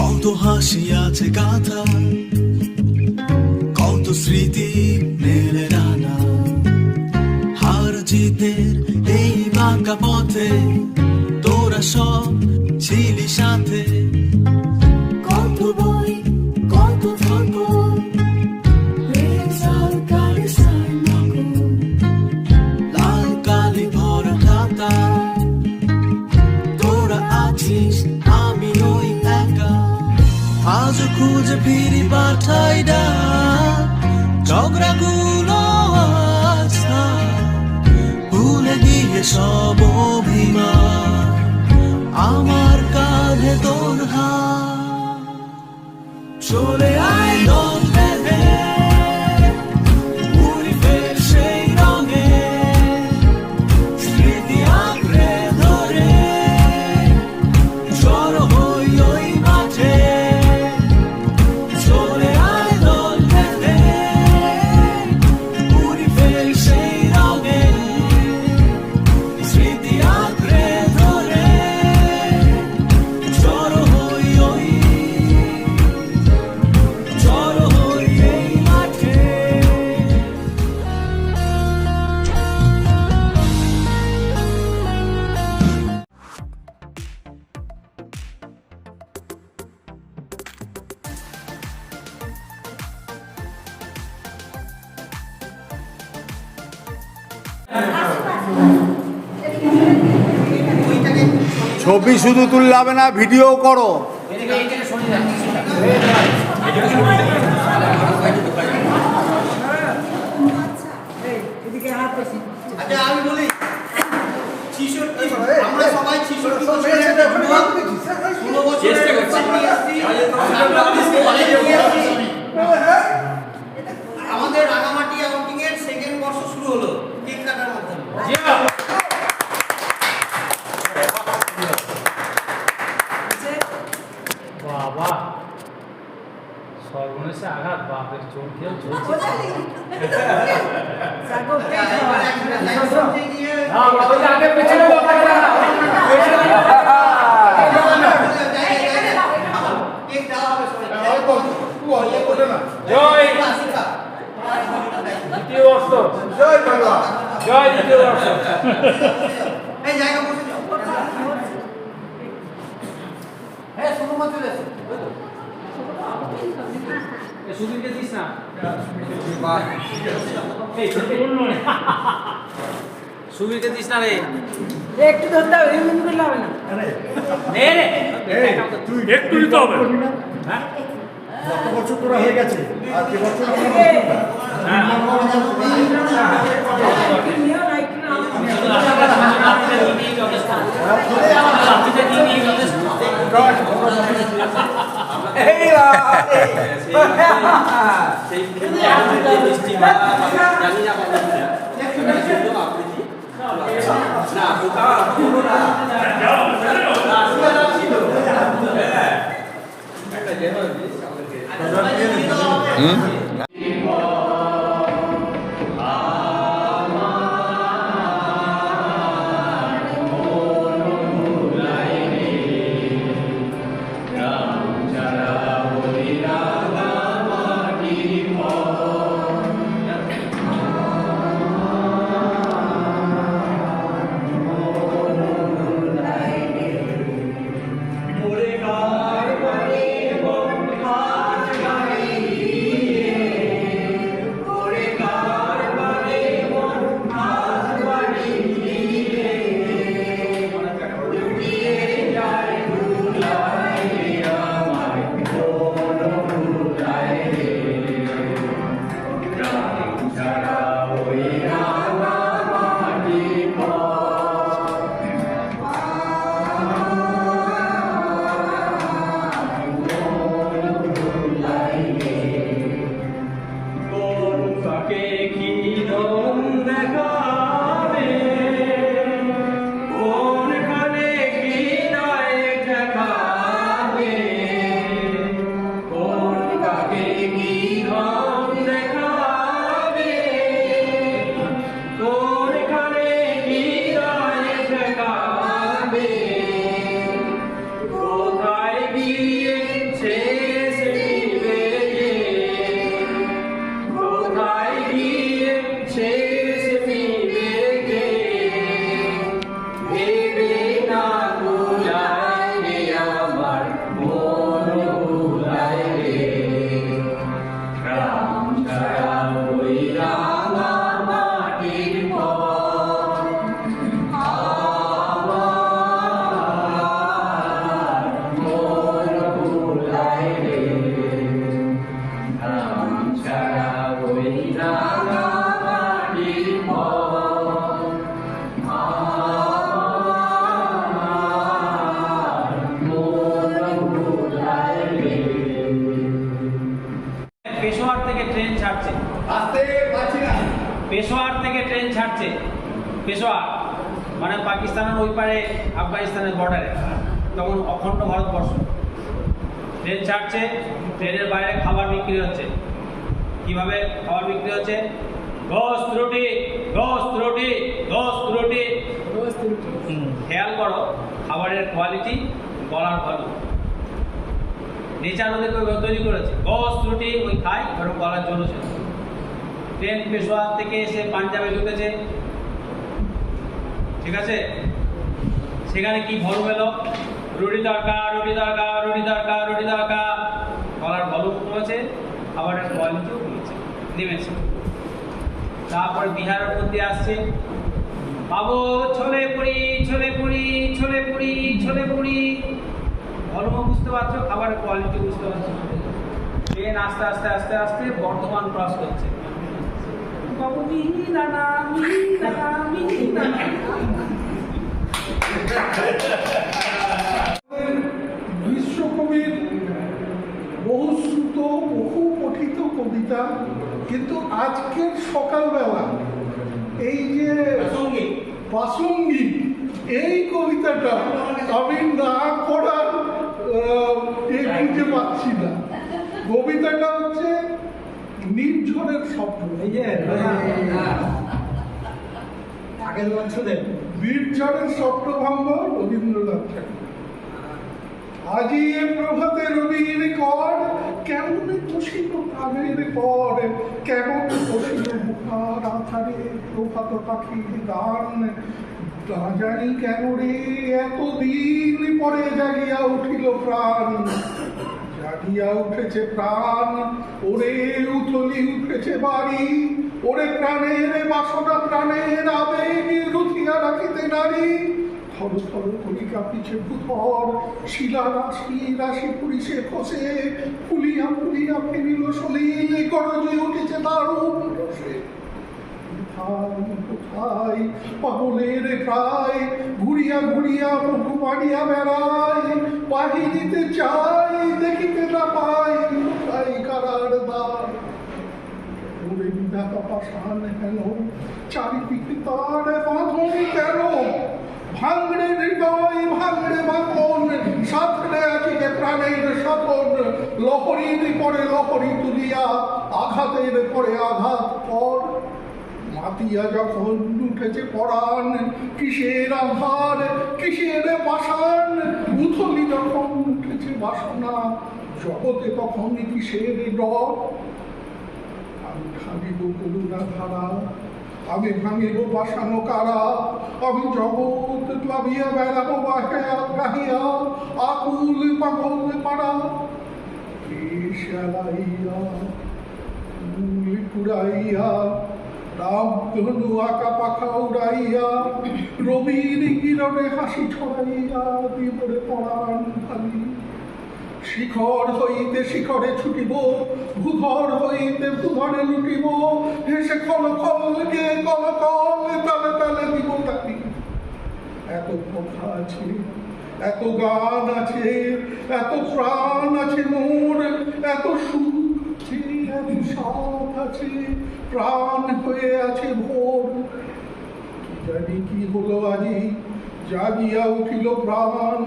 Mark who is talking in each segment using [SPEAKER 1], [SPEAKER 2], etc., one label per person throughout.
[SPEAKER 1] কত হাসি আছে গাথা, কত স্মৃতি মেলে ডানা। হার জিতের এই বাঁকা পথে তোরা সব ছিলি সাথে। কত বই কত ফাঁকল, রেজাল কালি সাইনকল, লাল কালি ভরা খাতা। তোরা আছিস আমি ওই একা, আজ খুঁজে ফিরি পাঠাই ডাক। ঝগড়াগুলো আজ ভুলে গিয়ে সব অভিমান, আমার কাঁধে তোর হাত। চলে আয় দম বেঁধে, উড়ি ফের সেই রঙে, স্মৃতি আঁকড়ে ধরে জড়ো হই ওই মাঠে। চলে আয় দল বেঁধে, উড়ি ফের সেই রঙে, স্মৃতি আঁকড়ে ধরে জড়ো হই এই মাঠে।
[SPEAKER 2] ছবি শুধু তুললে হবে না, ভিডিও করো।
[SPEAKER 3] আচ্ছা আমি বলি 66 আমরা সবাই 66 বছরের একটা যুবক 16 বছরের আমাদের রাঙামাটি আউটিং এর সেকেন্ড বর্ষ শুরু হলো কেক কাটার মাধ্যমে।
[SPEAKER 4] বাবা সর্বনেশে আঘাত, বাপের চোখ খেয়েও চলছে। আগে পেছনে জয় দ্বিতীয় বর্ষ, জয় বাংলা, জয় দ্বিতীয় বর্ষ।
[SPEAKER 3] এই জায়গা বসে যাও। হ্যাঁ শুনুন চলে এসো।
[SPEAKER 4] সুধীরকে দিস না, সুবীরকে দিস না রে,
[SPEAKER 5] একটু ধরতে হবে, এমনি করলে হবে না।
[SPEAKER 4] নে রে
[SPEAKER 6] তুই একটু দিতে হবে।
[SPEAKER 4] হ্যাঁ
[SPEAKER 2] কত বছর তোরা হয়ে গেছে, আর কি বছর
[SPEAKER 5] নিও না, একটু না।
[SPEAKER 7] পেশোয়ার থেকে ট্রেন ছাড়ছে,
[SPEAKER 2] আসতে পারছি না।
[SPEAKER 7] পেশোয়ার থেকে ট্রেন ছাড়ছে, পেশোয়ার মানে পাকিস্তানের ওই পারে আফগানিস্তানের বর্ডারে, তখন অখণ্ড ভারতবর্ষ। ট্রেন ছাড়ছে, ট্রেনের বাইরে খাবার বিক্রি হচ্ছে। কিভাবে খাবার বিক্রি হচ্ছে? গোস্ত রুটি, গোস্ত রুটি, গোস্ত রুটি। খেয়াল করো খাবারের কোয়ালিটি, গলার ভালো। নেচার ওদেরকে তৈরি করেছে, গোস্ত রুটি ওই খাই, ওরকম গলার জন্য ছিল। ট্রেন পেশোয়ার থেকে এসে পাঞ্জাবে ঢুকেছে, ঠিক আছে? সেখানে কি ভলুম এলো? রুটি দরকার, রুটি দরকার, রুটি দরকার, রুটি দরকার। গলার ভলুম কমেছে, খাবারের কোয়ালিটিও নেমেছে। তারপরে বিহারের মধ্যে আসছে, বাবু ছোলে পুরি, ছোলে পুরি, ছোলে পুরি, ছোলে পুরি। ভলুমও বুঝতে পারছো, খাবারের কোয়ালিটি বুঝতে পারছো। ট্রেন আস্তে আস্তে আস্তে আস্তে বর্ধমান ক্রস করছে। বাবু মিহিদানা, মিহিদানা, মিহিদানা।
[SPEAKER 8] বিশ্বকবির বহু শ্রুত বহু পঠিত কবিতা, কিন্তু আজকের সকালবেলা এই যে প্রাসঙ্গিক এই কবিতাটা আমি না করার খুঁজে পাচ্ছি না। কবিতাটা হচ্ছে নির্ঝরের স্বপ্ন। এই যে আগের বছরে নির্ঝরের স্বপ্নভঙ্গ রবীন্দ্রনাথ ঠাকুর। আজি এ প্রভাতে রবির কর, কেমন বসিল প্রাণের পর, কেমন বসিল মুখার আধারে প্রভাত পাখির গান। না জানি কেন রে এতদিন পরে জাগিয়া উঠিল প্রাণ, জাগিয়া উঠেছে প্রাণ। ওরে উথলি উঠেছে বাড়ি, ওরে প্রাণের বাসনা প্রাণের আবেগ রুথিয়া রাখিতে নারী। থর থর করি কাঁপিছে ভূধর, শিলা রাশি রাশি পুরিছে খসে, ফুলিয়া ফুলিয়া ফেরিল সলিল, গরজে উঠেছে দারুণ রসে। কোথায় পাগলের প্রায় ঘুরিয়া ঘুরিয়া মুখ পাড়িয়া বেড়ায়, বাহিনীতে চাই দেখিতে না পাই, কোথায় কারার দ্বার। ওরে বিধাতা পাষাণ হেন, চারিদিকে তার বাঁধন কেন, ভাঙড়ে হৃদয় ভাঙড়ে বাঁধন, সাথে আছে প্রাণের সাধন। লহরীর পরে লহরী তুলিয়া, আঘাতের পরে আঘাত পর। মাতিয়া যখন উঠেছে পরাণ, কিসের আধার কিসের পাষাণ। উথলি যখন উঠেছে বাসনা, জগতে তখন কিসের ডর। আমি ভাঙিব করুণা ধারা, আমি ভাঙিব বাসানো কারা, আমি জগৎ প্লাবিয়া বেড়াবো গাহিয়া, আকুল পাগল পাড়া। শালাইয়া মূল কুড়াইয়া, রামধনু আঁকা পাখা উড়াইয়া, রবির কিরণে হাসি ছড়াইয়া, বিপরে পড়ান খালি। শিখর হইতে শিখরে ছুটিব, ভূধর হইতে ভূধরে লুটিব, হেসে খল খলকে কল কল তালে তালে দিব তাকি। এত কথা আছে, এত গান আছে, এত প্রাণ আছে মোর, এত সুখ আছে, এত সাথ আছে, প্রাণ হয়ে আছে ভোর। কি জানি কি হলো আজি, জাগিয়া উঠিল প্রাণ।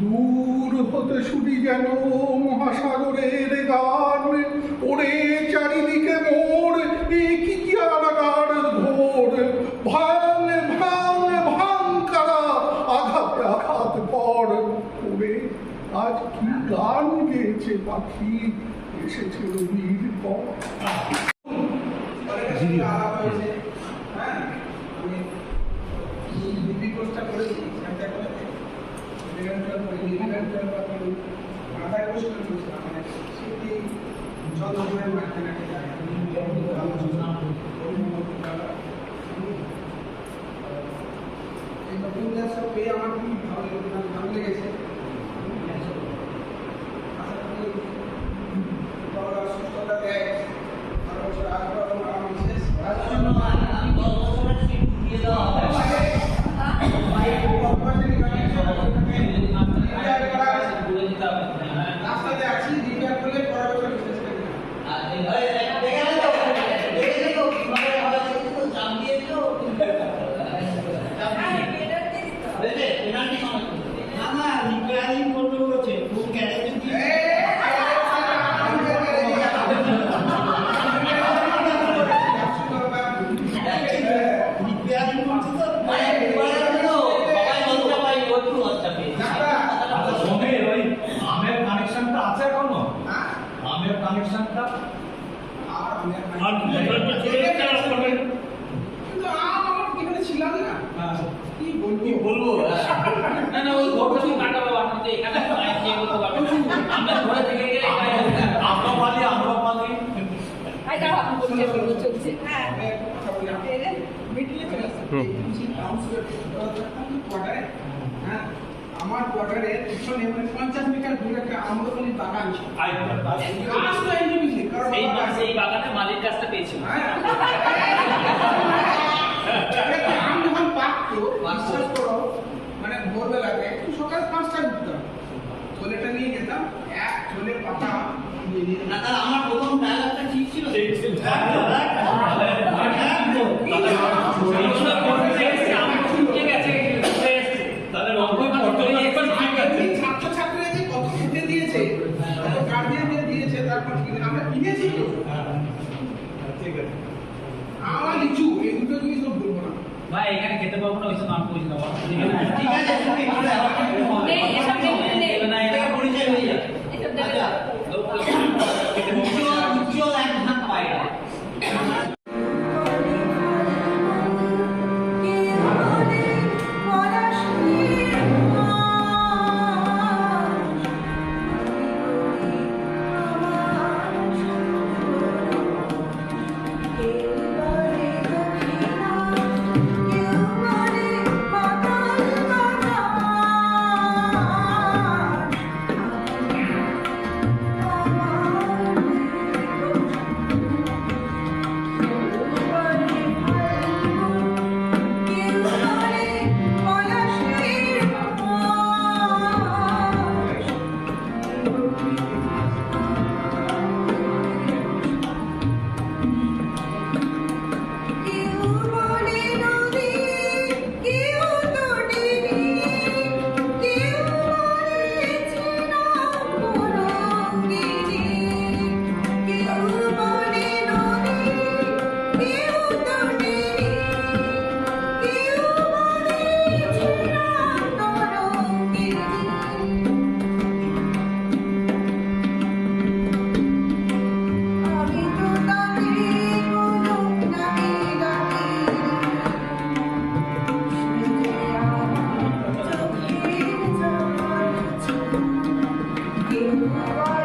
[SPEAKER 8] দূর হতে শুনি যেন মহাসাগরের গান, ওরে চারিদিকে মোর এ কি কারাগার ঘোর। ভাঙ ভাঙ ভাঙ কারা, আঘাতে আঘাত পর। ওরে আজ কি গান গেয়েছে পাখি, এসেছে রবির পর।
[SPEAKER 3] আমার খুব ভালো লেগেছে। সুস্থতা দেয়, আরো বিশেষ রাস্তাতে আছি, রিপেয়ার করলে পরের বছর বিশেষ
[SPEAKER 6] আর তারপর চলে গেছে আর করবে না।
[SPEAKER 8] কিন্তু আমার এখানে ছিলাম না কি বলবো
[SPEAKER 7] না না ওই ঘরটা শুধু কাটা বাবা আপনি তো এখানে মাইক নিয়ে বলতে পারবেন না। আমরা ঘরে থেকে গেলে এখানে
[SPEAKER 3] আমরা পালি
[SPEAKER 5] আই দাঁড়া আমি বলছি চলছে হ্যাঁ
[SPEAKER 8] কথা বলি
[SPEAKER 5] মিডলে চলে আসছে
[SPEAKER 8] হ্যাঁ আমার কোয়ার্টারে পিছনে মানে 50 মিটার দূরে একটা আম্রপালি বাগান ছিল গাছ তো এমনি কারণ
[SPEAKER 7] এই সেই বাগানে মালিক কাছটা পেয়েছিল।
[SPEAKER 8] আম যখন পাকতো বিশ্বাস করো মানে ভোরবেলাতে সকাল 5টায় উঠতাম ছোলেটা নিয়ে যেতাম এক ছোলে পাতা নিয়ে নিয়ে
[SPEAKER 3] না তাহলে আমার প্রথম ডায়লগটা ঠিক ছিল
[SPEAKER 8] ছাত্রছাত্রীরা যে কত খেতে দিয়েছে কত গার্জিয়ানদের দিয়েছে তারপর আমরা কিনেছি তো আমার লিচু এই দুটো জিনিস তো বলবো না
[SPEAKER 7] ভাই এখানে খেতে পাবো না ওইসব নাম করিস না বাবা।
[SPEAKER 3] ঠিক আছে তুমি
[SPEAKER 5] নেই এসব নেই
[SPEAKER 7] না
[SPEAKER 3] এটা পরিচয় হয়ে যাবে
[SPEAKER 5] এসব দেবে না
[SPEAKER 3] উজ্জ্বল এক ধাপ পায়রা
[SPEAKER 5] Thank you.